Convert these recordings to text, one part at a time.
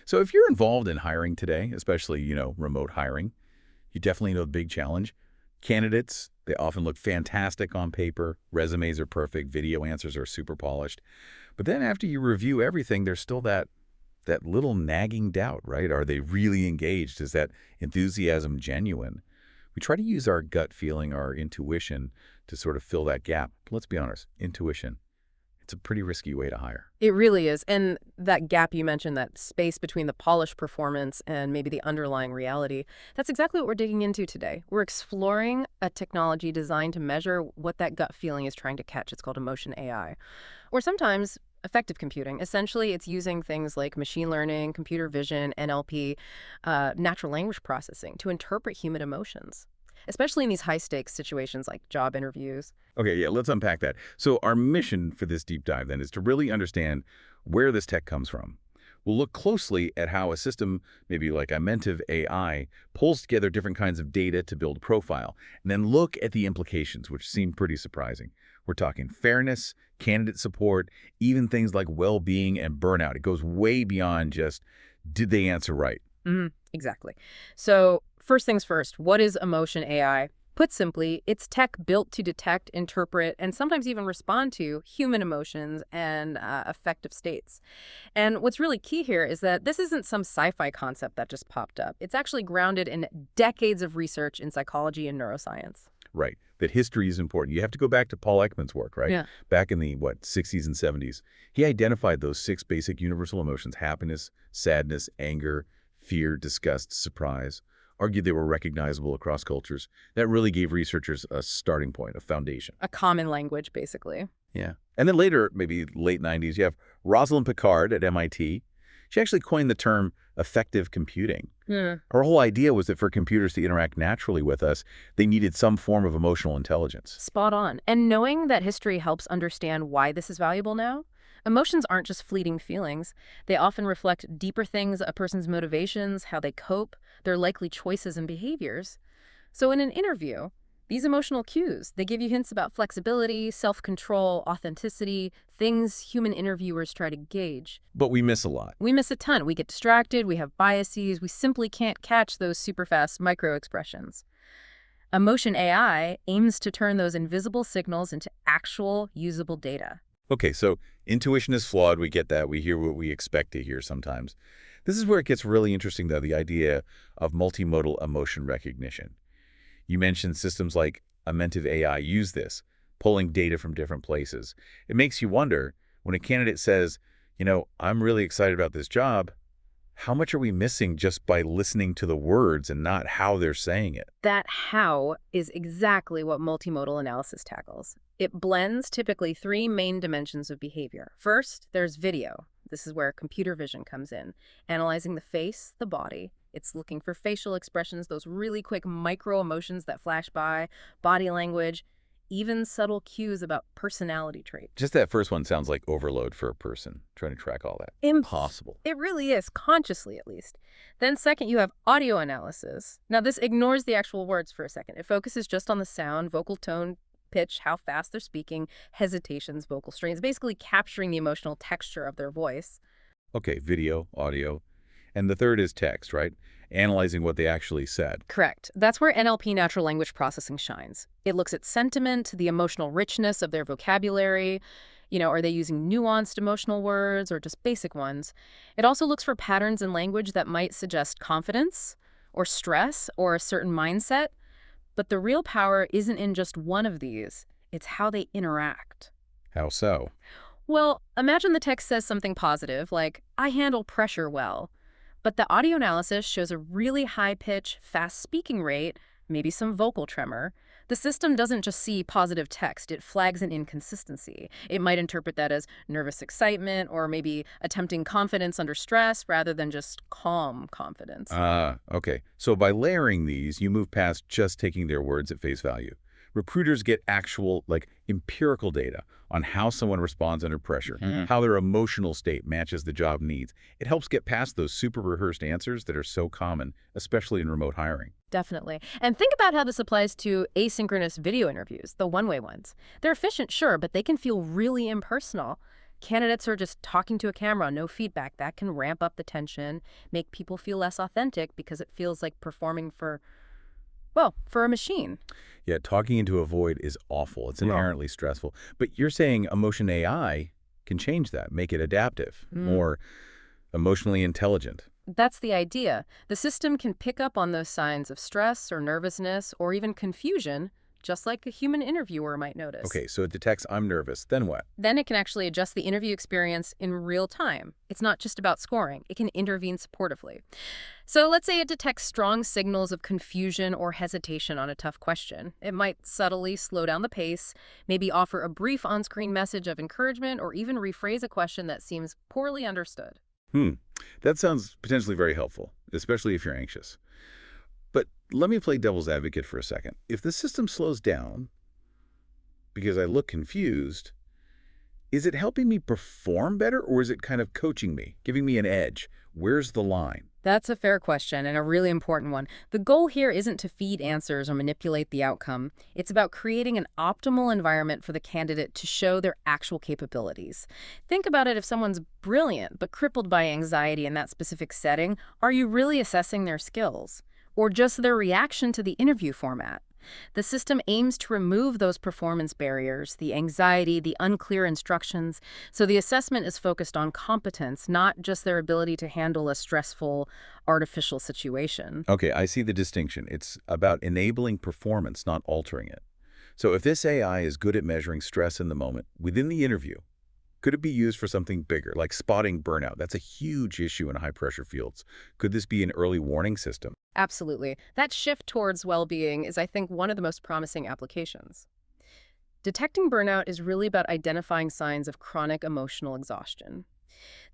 So if you're involved in hiring today, especially, remote hiring, you definitely know the big challenge. Candidates, they often look fantastic on paper. Resumes are perfect. Video answers are super polished. But then after you review everything, there's still that little nagging doubt, right? Are they really engaged? Is that enthusiasm genuine? We try to use our gut feeling, our intuition, to sort of fill that gap. But let's be honest, intuition, it's a pretty risky way to hire. It really is. And that gap you mentioned, that space between the polished performance and maybe the underlying reality, that's exactly what we're digging into today. We're exploring a technology designed to measure what that gut feeling is trying to catch. It's called emotion AI, or sometimes effective computing. Essentially, it's using things like machine learning, computer vision, NLP, natural language processing to interpret human emotions, especially in these high-stakes situations like job interviews. Okay, yeah, let's unpack that. So our mission for this deep dive then is to really understand where this tech comes from. We'll look closely at how a system, maybe like Imentiv AI, pulls together different kinds of data to build a profile, and then look at the implications, which seem pretty surprising. We're talking fairness, candidate support, even things like well-being and burnout. It goes way beyond just, did they answer right? Exactly. So first things first, what is emotion AI? Put simply, it's tech built to detect, interpret, and sometimes even respond to human emotions and affective states. And what's really key here is that this isn't some sci-fi concept that just popped up. It's actually grounded in decades of research in psychology and neuroscience. Right, that history is important. You have to go back to Paul Ekman's work, right? Yeah. Back in the, 60s and 70s. He identified those 6 basic universal emotions: happiness, sadness, anger, fear, disgust, surprise. Argued they were recognizable across cultures. That really gave researchers a starting point, a foundation. A common language, basically. Yeah. And then later, maybe late 90s, you have Rosalind Picard at MIT. She actually coined the term affective computing. Her whole idea was that for computers to interact naturally with us, they needed some form of emotional intelligence. Spot on. And knowing that history helps understand why this is valuable now, emotions aren't just fleeting feelings. They often reflect deeper things: a person's motivations, how they cope, their likely choices and behaviors. So in an interview, these emotional cues, they give you hints about flexibility, self-control, authenticity, things human interviewers try to gauge. But we miss a lot. We miss a ton. We get distracted, we have biases, we simply can't catch those super fast micro-expressions. Emotion AI aims to turn those invisible signals into actual usable data. Okay, so intuition is flawed. We get that. We hear what we expect to hear sometimes. This is where it gets really interesting, though, the idea of multimodal emotion recognition. You mentioned systems like Imentiv AI use this, pulling data from different places. It makes you wonder, when a candidate says, I'm really excited about this job, how much are we missing just by listening to the words and not how they're saying it? That how is exactly what multimodal analysis tackles. It blends typically 3 main dimensions of behavior. First, there's video. This is where computer vision comes in, analyzing the face, the body. It's looking for facial expressions, those really quick micro emotions that flash by, body language, even subtle cues about personality traits. Just that first one sounds like overload for a person, trying to track all that. Impossible. It really is, consciously at least. Then second, you have audio analysis. Now this ignores the actual words for a second. It focuses just on the sound, vocal tone, pitch, how fast they're speaking, hesitations, vocal strains, basically capturing the emotional texture of their voice. Okay, video, audio. And the third is text, right? Analyzing what they actually said. Correct. That's where NLP, natural language processing, shines. It looks at sentiment, the emotional richness of their vocabulary. Are they using nuanced emotional words or just basic ones? It also looks for patterns in language that might suggest confidence or stress or a certain mindset. But the real power isn't in just one of these. It's how they interact. How so? Well, imagine the text says something positive, like, I handle pressure well. But the audio analysis shows a really high-pitch, fast speaking rate, maybe some vocal tremor. The system doesn't just see positive text, it flags an inconsistency. It might interpret that as nervous excitement or maybe attempting confidence under stress rather than just calm confidence. Okay. So by layering these, you move past just taking their words at face value. Recruiters get actual, empirical data on how someone responds under pressure, how their emotional state matches the job needs. It helps get past those super rehearsed answers that are so common, especially in remote hiring. Definitely. And think about how this applies to asynchronous video interviews, the one-way ones. They're efficient, sure, but they can feel really impersonal. Candidates are just talking to a camera, no feedback. That can ramp up the tension, make people feel less authentic because it feels like performing for, well, for a machine. Yeah, talking into a void is awful. It's Yeah. inherently stressful. But you're saying emotion AI can change that, make it adaptive, Mm. more emotionally intelligent. That's the idea. The system can pick up on those signs of stress or nervousness or even confusion, just like a human interviewer might notice. Okay, so it detects I'm nervous. Then what? Then it can actually adjust the interview experience in real time. It's not just about scoring. It can intervene supportively. So let's say it detects strong signals of confusion or hesitation on a tough question. It might subtly slow down the pace, maybe offer a brief on-screen message of encouragement, or even rephrase a question that seems poorly understood. Hmm. That sounds potentially very helpful, especially if you're anxious. But let me play devil's advocate for a second. If the system slows down because I look confused, is it helping me perform better or is it kind of coaching me, giving me an edge? Where's the line? That's a fair question and a really important one. The goal here isn't to feed answers or manipulate the outcome. It's about creating an optimal environment for the candidate to show their actual capabilities. Think about it: if someone's brilliant but crippled by anxiety in that specific setting, are you really assessing their skills? Or just their reaction to the interview format? The system aims to remove those performance barriers, the anxiety, the unclear instructions, so the assessment is focused on competence, not just their ability to handle a stressful, artificial situation. Okay, I see the distinction. It's about enabling performance, not altering it. So if this AI is good at measuring stress in the moment, within the interview, could it be used for something bigger, like spotting burnout? That's a huge issue in high-pressure fields. Could this be an early warning system? Absolutely. That shift towards well-being is, I think, one of the most promising applications. Detecting burnout is really about identifying signs of chronic emotional exhaustion.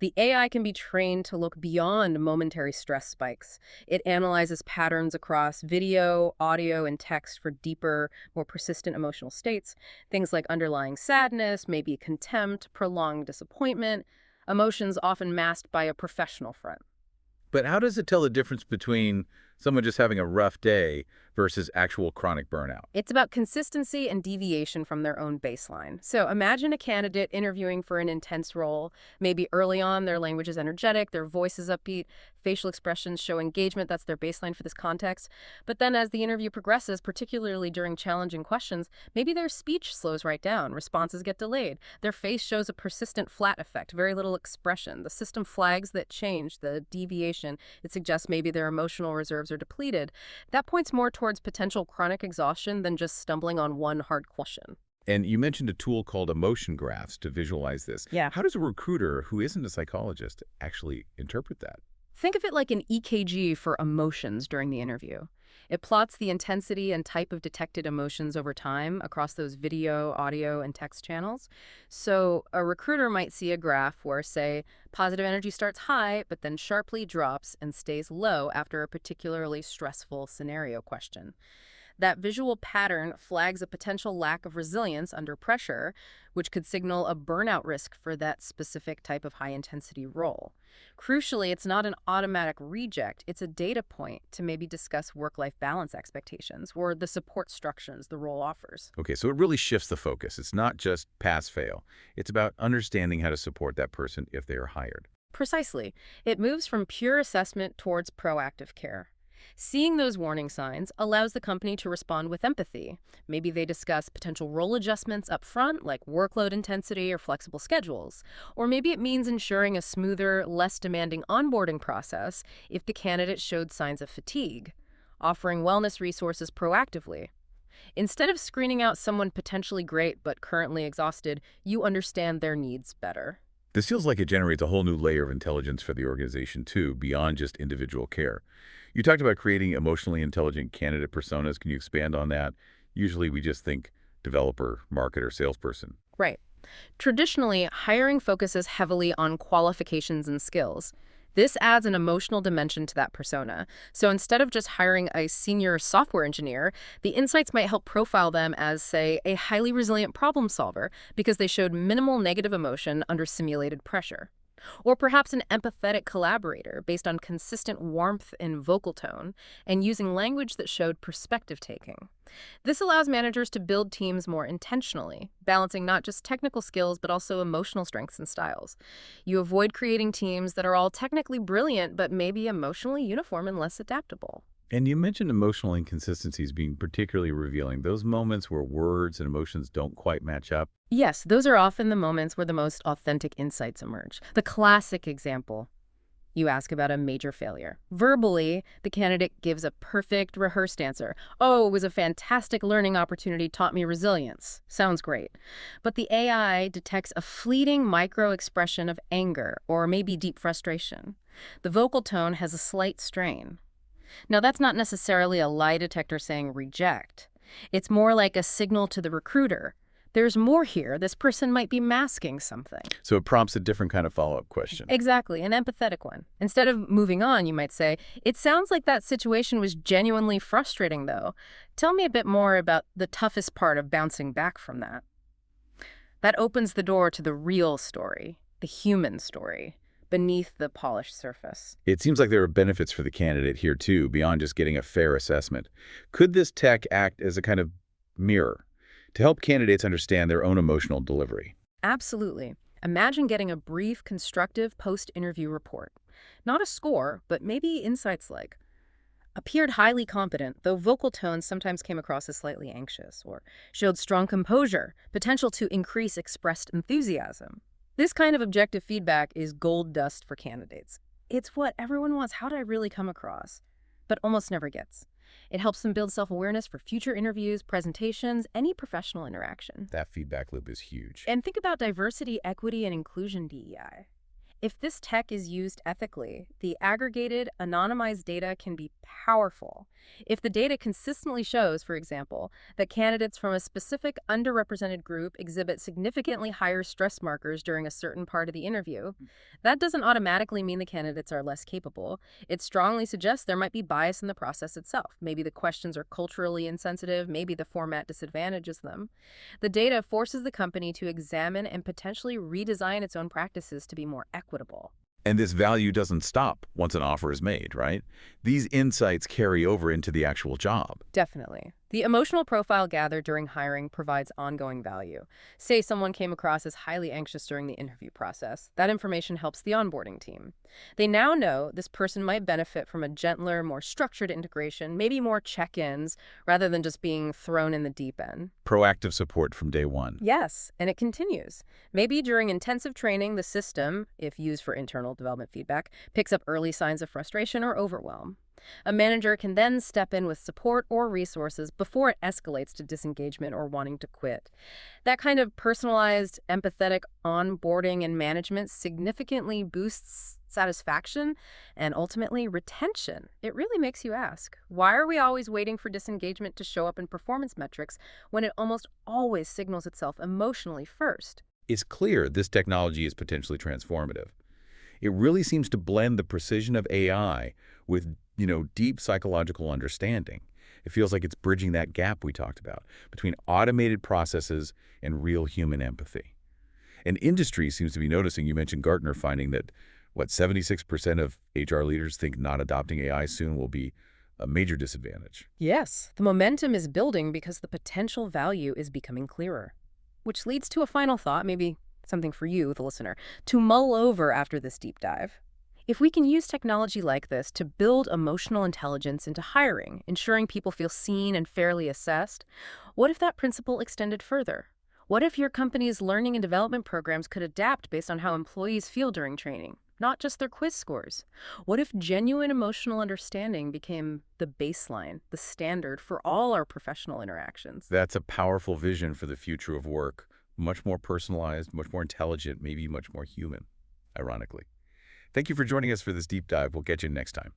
The AI can be trained to look beyond momentary stress spikes. It analyzes patterns across video, audio, and text for deeper, more persistent emotional states. Things like underlying sadness, maybe contempt, prolonged disappointment, emotions often masked by a professional front. But how does it tell the difference between someone just having a rough day versus actual chronic burnout? It's about consistency and deviation from their own baseline. So imagine a candidate interviewing for an intense role. Maybe early on, their language is energetic, their voice is upbeat, facial expressions show engagement. That's their baseline for this context. But then as the interview progresses, particularly during challenging questions, maybe their speech slows right down, responses get delayed, their face shows a persistent flat effect, very little expression. The system flags that change, the deviation. It suggests maybe their emotional reserves are depleted. That points more towards potential chronic exhaustion than just stumbling on one hard question. And you mentioned a tool called emotion graphs to visualize this. Yeah. How does a recruiter who isn't a psychologist actually interpret that? Think of it like an EKG for emotions during the interview. It plots the intensity and type of detected emotions over time across those video, audio, and text channels. So a recruiter might see a graph where, say, positive energy starts high, but then sharply drops and stays low after a particularly stressful scenario question. That visual pattern flags a potential lack of resilience under pressure, which could signal a burnout risk for that specific type of high-intensity role. Crucially, it's not an automatic reject. It's a data point to maybe discuss work-life balance expectations or the support structures the role offers. Okay, so it really shifts the focus. It's not just pass-fail. It's about understanding how to support that person if they are hired. Precisely. It moves from pure assessment towards proactive care. Seeing those warning signs allows the company to respond with empathy. Maybe they discuss potential role adjustments up front, like workload intensity or flexible schedules. Or maybe it means ensuring a smoother, less demanding onboarding process if the candidate showed signs of fatigue, offering wellness resources proactively. Instead of screening out someone potentially great but currently exhausted, you understand their needs better. This feels like it generates a whole new layer of intelligence for the organization, too, beyond just individual care. You talked about creating emotionally intelligent candidate personas. Can you expand on that? Usually we just think developer, marketer, salesperson. Right. Traditionally, hiring focuses heavily on qualifications and skills. This adds an emotional dimension to that persona. So instead of just hiring a senior software engineer, the insights might help profile them as, say, a highly resilient problem solver because they showed minimal negative emotion under simulated pressure. Or perhaps an empathetic collaborator based on consistent warmth in vocal tone and using language that showed perspective taking. This allows managers to build teams more intentionally, balancing not just technical skills but also emotional strengths and styles. You avoid creating teams that are all technically brilliant but maybe emotionally uniform and less adaptable. And you mentioned emotional inconsistencies being particularly revealing, those moments where words and emotions don't quite match up. Yes, those are often the moments where the most authentic insights emerge. The classic example: you ask about a major failure. Verbally, the candidate gives a perfect rehearsed answer. Oh, it was a fantastic learning opportunity, taught me resilience. Sounds great. But the AI detects a fleeting micro expression of anger or maybe deep frustration. The vocal tone has a slight strain. Now, that's not necessarily a lie detector saying reject. It's more like a signal to the recruiter. There's more here. This person might be masking something. So it prompts a different kind of follow-up question. Exactly, an empathetic one. Instead of moving on, you might say, "It sounds like that situation was genuinely frustrating, though. Tell me a bit more about the toughest part of bouncing back from that." That opens the door to the real story, the human story, beneath the polished surface. It seems like there are benefits for the candidate here, too, beyond just getting a fair assessment. Could this tech act as a kind of mirror to help candidates understand their own emotional delivery? Absolutely. Imagine getting a brief, constructive post-interview report. Not a score, but maybe insights like, appeared highly competent, though vocal tones sometimes came across as slightly anxious, or showed strong composure, potential to increase expressed enthusiasm. This kind of objective feedback is gold dust for candidates. It's what everyone wants. How did I really come across? But almost never gets. It helps them build self-awareness for future interviews, presentations, any professional interaction. That feedback loop is huge. And think about diversity, equity, and inclusion DEI. If this tech is used ethically, the aggregated, anonymized data can be powerful. If the data consistently shows, for example, that candidates from a specific underrepresented group exhibit significantly higher stress markers during a certain part of the interview, that doesn't automatically mean the candidates are less capable. It strongly suggests there might be bias in the process itself. Maybe the questions are culturally insensitive, maybe the format disadvantages them. The data forces the company to examine and potentially redesign its own practices to be more equitable. And this value doesn't stop once an offer is made, right? These insights carry over into the actual job. Definitely. The emotional profile gathered during hiring provides ongoing value. Say someone came across as highly anxious during the interview process. That information helps the onboarding team. They now know this person might benefit from a gentler, more structured integration, maybe more check-ins, rather than just being thrown in the deep end. Proactive support from day one. Yes, and it continues. Maybe during intensive training, the system, if used for internal development feedback, picks up early signs of frustration or overwhelm. A manager can then step in with support or resources before it escalates to disengagement or wanting to quit. That kind of personalized, empathetic onboarding and management significantly boosts satisfaction and ultimately retention. It really makes you ask, why are we always waiting for disengagement to show up in performance metrics when it almost always signals itself emotionally first? It's clear this technology is potentially transformative. It really seems to blend the precision of AI with, deep psychological understanding. It feels like it's bridging that gap we talked about between automated processes and real human empathy. And industry seems to be noticing. You mentioned Gartner finding that, 76% of HR leaders think not adopting AI soon will be a major disadvantage. Yes, the momentum is building because the potential value is becoming clearer. Which leads to a final thought, maybe something for you, the listener, to mull over after this deep dive. If we can use technology like this to build emotional intelligence into hiring, ensuring people feel seen and fairly assessed, what if that principle extended further? What if your company's learning and development programs could adapt based on how employees feel during training, not just their quiz scores? What if genuine emotional understanding became the baseline, the standard for all our professional interactions? That's a powerful vision for the future of work. Much more personalized, much more intelligent, maybe much more human, ironically. Thank you for joining us for this deep dive. We'll get you next time.